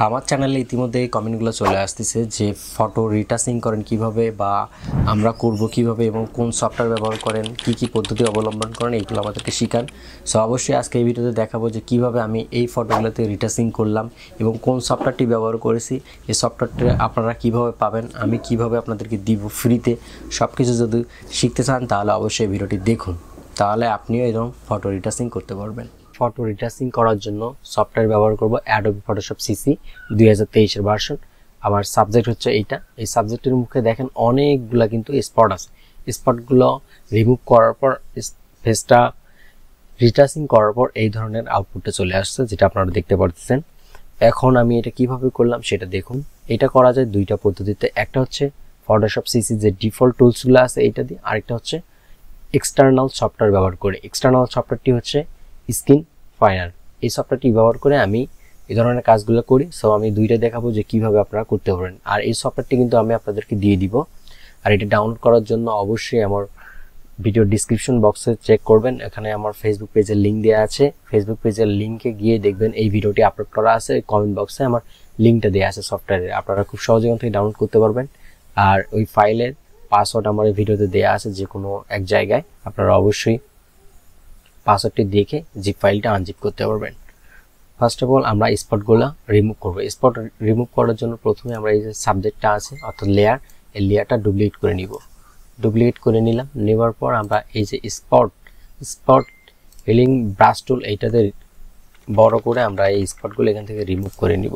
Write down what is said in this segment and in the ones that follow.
আমার চ্যানেলে ইতিমধ্যে কমেন্টগুলো চলে আসতেছে যে ফটো রিটাচিং করেন কিভাবে বা আমরা করব কিভাবে এবং কোন সফটওয়্যার ব্যবহার করেন কি পদ্ধতি অবলম্বন করেন এইগুলো আমাদেরকে শেখান। সো অবশ্যই আজকে এই ভিডিওতে দেখাবো যে কিভাবে আমি এই ফটোগুলোতে রিটাচিং করলাম এবং কোন সফটওয়্যারটি ব্যবহার করেছি। এই সফটওয়্যারটি আপনারা কিভাবে পাবেন, আমি কিভাবে আপনাদেরকে দিব ফ্রিতে। সব কিছু যদি শিখতে চান তাহলে অবশ্যই ভিডিওটি দেখুন, তাহলে আপনিও এরকম ফটো রিটাচিং করতে পারবেন। ফটো রিটাচিং করার জন্য সফটওয়্যার ব্যবহার করব অ্যাডোবি ফটোশপ সিসি 2023 ভার্সন। আমার সাবজেক্ট হচ্ছে এইটা। এই সাবজেক্টের মুখে দেখেন অনেকগুলা কিন্তু স্পট আছে। স্পটগুলো রিমুভ করার পর ফেসটা রিটাচিং করার পর এই ধরনের আউটপুটটা চলে আসছে, যেটা আপনারা দেখতে পাচ্ছেন। এখন আমি এটা কিভাবে করলাম সেটা দেখুন। এটা করা যায় দুইটা পদ্ধতিতে। একটা হচ্ছে ফটোশপ সিসি যে ডিফল্ট টুলসগুলো আছে এইটা দিয়ে, আরেকটা হচ্ছে এক্সটার্নাল সফটওয়্যার ব্যবহার করে। এক্সটার্নাল সফটওয়্যারটি হচ্ছে স্ক্রিন ফাইনার। এই সফটওয়্যারটি ব্যবহার করে আমি এই ধরনের কাজগুলো করি। সো আমি দুইটা দেখাবো যে কিভাবে আপনারা করতে পারেন। আর এই সফটওয়্যারটি কিন্তু আমি আপনাদেরকে দিয়ে দিব। আর এটা ডাউনলোড করার জন্য অবশ্যই আমার ভিডিও ডিসক্রিপশন বক্সে চেক করবেন, এখানে আমার ফেসবুক পেজের লিঙ্ক দেওয়া আছে। ফেসবুক পেজের লিঙ্কে গিয়ে দেখবেন এই ভিডিওটি আপলোড করা আছে। কমেন্ট বক্সে আমার লিঙ্কটা দেওয়া আছে সফটওয়্যারের, আপনারা খুব সহজে ওখান থেকে ডাউনলোড করতে পারবেন। আর ওই ফাইলের পাসওয়ার্ড আমার এই ভিডিওতে দেওয়া আছে যে কোনো এক জায়গায়, আপনারা অবশ্যই পাসওয়ার্ডটি দেখে জিপ ফাইলটা আনজিপ করতে পারবেন। ফার্স্ট অফ অল আমরা স্পটগুলো রিমুভ করব। স্পট রিমুভ করার জন্য প্রথমে আমরা এই যে সাবজেক্টটা আছে অর্থাৎ লেয়ার, এই লেয়ারটা ডুপ্লিকেট করে নিব। ডুপ্লিকেট করে নিলাম। নেওয়ার পর আমরা এই যে স্পট হিলিং ব্রাশ টুল এইটাতে বড় করে আমরা এই স্পটগুলো এখান থেকে রিমুভ করে নিব।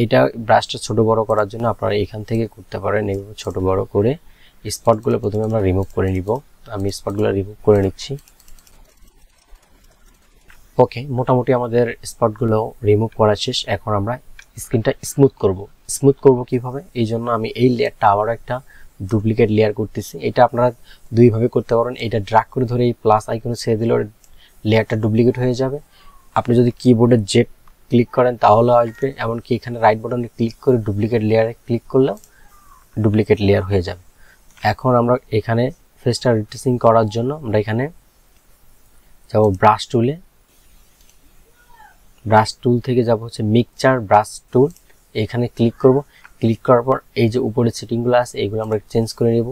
এইটা ব্রাশটা ছোট বড় করার জন্য আপনারা এখান থেকে করতে পারেন। এইভাবে ছোট বড় করে স্পটগুলো প্রথমে আমরা রিমুভ করে নিব। আমি স্পটগুলো রিমুভ করে নিচ্ছি। ওকে, মোটামুটি আমাদের স্পটগুলো রিমুভ করা শেষ। এখন আমরা স্ক্রিনটা স্মুথ করব কিভাবে, এই জন্য আমি এই লেয়ারটা আবার একটা ডুপ্লিকেট লেয়ার করতেছি। এটা আপনারা দুইভাবে করতে পারেন। এটা ড্র্যাগ করে ধরে এই প্লাস আইকনে ছেড়ে দিলে লেয়ারটা ডুপ্লিকেট হয়ে যাবে। আপনি যদি কিবোর্ডে জেড ক্লিক করেন তাহলে আসবে, এমনকি এখানে রাইট বাটনে ক্লিক করে ডুপ্লিকেট লেয়ারে ক্লিক করলেও ডুপ্লিকেট লেয়ার হয়ে যাবে। এখন আমরা এখানে ফেসটা রিটাচিং করার জন্য আমরা এখানে যাব ব্রাশ টুলে। ব্রাশ টুল থেকে যাব হচ্ছে মিক্সচার ব্রাশ টুল, এখানে ক্লিক করব। ক্লিক করার পর এই যে উপরে সেটিংগুলো আছে এইগুলো আমরা চেঞ্জ করে নেব।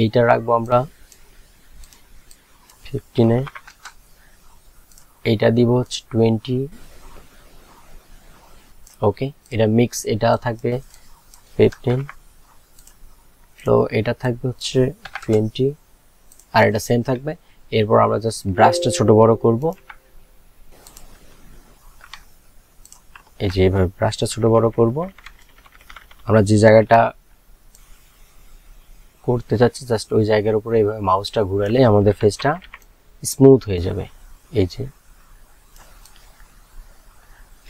এইটা রাখবো আমরা 15-এ, এইটা দিব হচ্ছে 20। ওকে, এটা মিক্স, এটা থাকবে 15, তো এটা থাকবে হচ্ছে 20 আর এটা সেম থাকবে। এরপর আমরা জাস্ট ব্রাশটা ছোট বড় করব। এই যে এইভাবে ব্রাশটা ছোট বড় করব। আমরা যে জায়গাটা করতে চাচ্ছি জাস্ট ওই জায়গার উপরে এইভাবে মাউসটা ঘুরালে আমাদের ফেসটা স্মুথ হয়ে যাবে। এই যে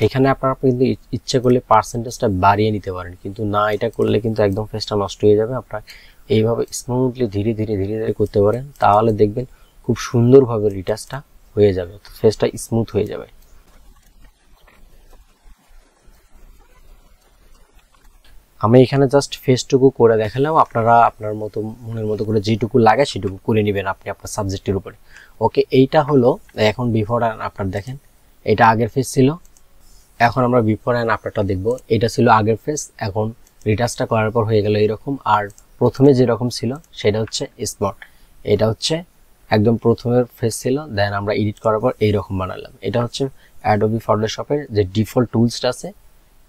এখানে আপনারা কিন্তু ইচ্ছে করলে পার্সেন্টেজটা বাড়িয়ে নিতে পারেন, কিন্তু না, এটা করলে কিন্তু একদম ফেসটা নষ্ট হয়ে যাবে। আপনারা এইভাবে স্মুথলি ধীরে ধীরে করতে পারেন, তাহলে দেখবেন খুব সুন্দরভাবে রিটাচটা হয়ে যাবে, ফেসটা স্মুথ হয়ে যাবে। আমি এখানে জাস্ট ফেসটুকু করে দেখালাম, আপনারা আপনার মতো মনের মতো করে যেটুকু লাগে সেটুকু করে নেবেন আপনি আপনার সাবজেক্টের উপরে। ওকে, এইটা হলো এখন বিফোর অ্যান্ড আফটার। দেখেন এটা আগের ফেস ছিল, এখন আমরা বিফোর অ্যান্ড আফটারটা দেখব। এটা ছিল আগের ফেস, এখন রিটাচটা করার পর হয়ে গেল এরকম। আর প্রথমে যেরকম ছিল সেটা হচ্ছে স্পট, এটা হচ্ছে একদম প্রথমের ফেস ছিল, দেন আমরা এডিট করার পর এইরকম বানালাম। এটা হচ্ছে অ্যাডোবি ফটোশপের যে ডিফল্ট টুলসটা আছে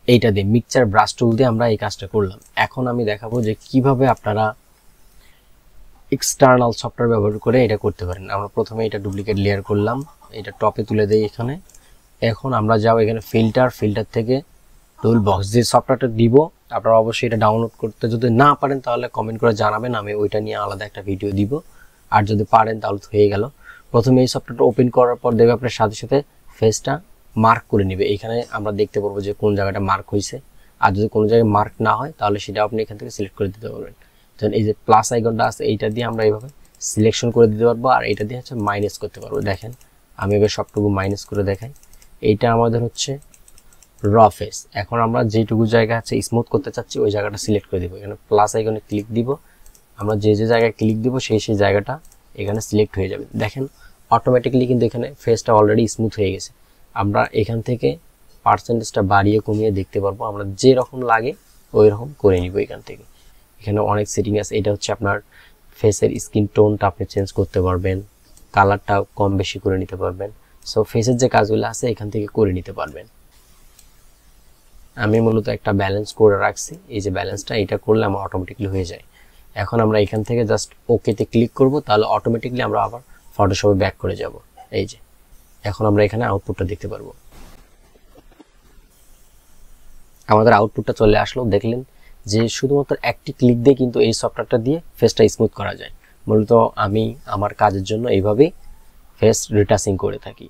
এইটা দিয়ে, মিক্সচার ব্রাশ টুল দিয়ে আমরা এই কাজটা করলাম। এখন আমি দেখাবো যে কিভাবে আপনারা এক্সটার্নাল সফটওয়্যার ব্যবহার করে এটা করতে পারেন। আমরা প্রথমে এটা ডুপ্লিকেট লেয়ার করলাম, এটা টপে তুলে দেই এখানে। এখন আমরা যাও এখানে ফিল্টার থেকে টুল বক্স, যে সফটওয়্যারটা দিব আপনারা অবশ্যই এটা ডাউনলোড করতে যদি না পারেন তাহলে কমেন্ট করে জানাবেন, আমি ওইটা নিয়ে আলাদা একটা ভিডিও দিব। আর যদি পারেন তাহলে তো হয়ে গেল। প্রথমে এই সফটওয়্যারটা ওপেন করার পর দেখবে আপনার সাথে সাথে ফেসটা মার্ক করে নেবে। এখানে আমরা দেখতে পারবো যে কোন জায়গাটা মার্ক হয়েছে, আর যদি কোনো জায়গায় মার্ক না হয় তাহলে সেটা আপনি এখান থেকে সিলেক্ট করে দিতে পারবেন। যেমন এই যে প্লাস আইকনটা আছে এইটা দিয়ে আমরা এইভাবে সিলেকশন করে দিতে পারবো, আর এইটা দিয়ে হচ্ছে মাইনাস করতে পারবো। দেখেন আমি এবার সবটুকু মাইনাস করে দেখাই। এইটা আমাদের হচ্ছে র ফেস। এখন আমরা যেটুকু জায়গা আছে স্মুথ করতে চাচ্ছি ওই জায়গাটা সিলেক্ট করে দিব। এখানে প্লাস আইকনে ক্লিক দিব, আমরা যে জায়গায় ক্লিক দিব সেই জায়গাটা এখানে সিলেক্ট হয়ে যাবে। দেখেন অটোমেটিক্যালি কিন্তু এখানে ফেসটা অলরেডি স্মুথ হয়ে গেছে। আমরা এখান থেকে পার্সেন্টেজটা বাড়িয়ে কমিয়ে দেখতে পারবো, আমরা যেরকম লাগে ওই রকম করে নিব এখান থেকে। এখানে অনেক সেটিং আছে, এটা হচ্ছে আপনার ফেসের স্কিন টোনটা আপনি চেঞ্জ করতে পারবেন, কালারটা কম বেশি করে নিতে পারবেন। সো ফেসের যে কাজগুলো আছে এখান থেকে করে নিতে পারবেন। আমি মূলত একটা ব্যালেন্স করে রাখছি, এই যে ব্যালেন্সটা এটা করলে আমার অটোমেটিকলি হয়ে যায়। এখন আমরা এখান থেকে জাস্ট ওকেতে ক্লিক করব, তাহলে অটোমেটিকলি আমরা আবার ফটোশপে ব্যাক করে যাব। এই যে এখন আমরা এখানে আউটপুটটা দেখতে পারবো। আমাদের আউটপুটটা চলে আসলো, দেখলেন যে শুধুমাত্র একটি ক্লিক দিয়ে কিন্তু এই সফটওয়্যারটা দিয়ে ফেসটা স্মুথ করা যায়। মূলত আমি আমার কাজের জন্য এইভাবেই ফেস রিটাচিং করে থাকি।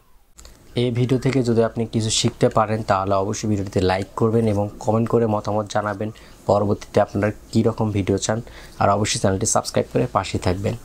এই ভিডিও থেকে যদি আপনি কিছু শিখতে পারেন তাহলে অবশ্যই ভিডিওটিতে লাইক করবেন এবং কমেন্ট করে মতামত জানাবেন পরবর্তীতে আপনারা কী রকম ভিডিও চান, আর অবশ্যই চ্যানেলটি সাবস্ক্রাইব করে পাশে থাকবেন।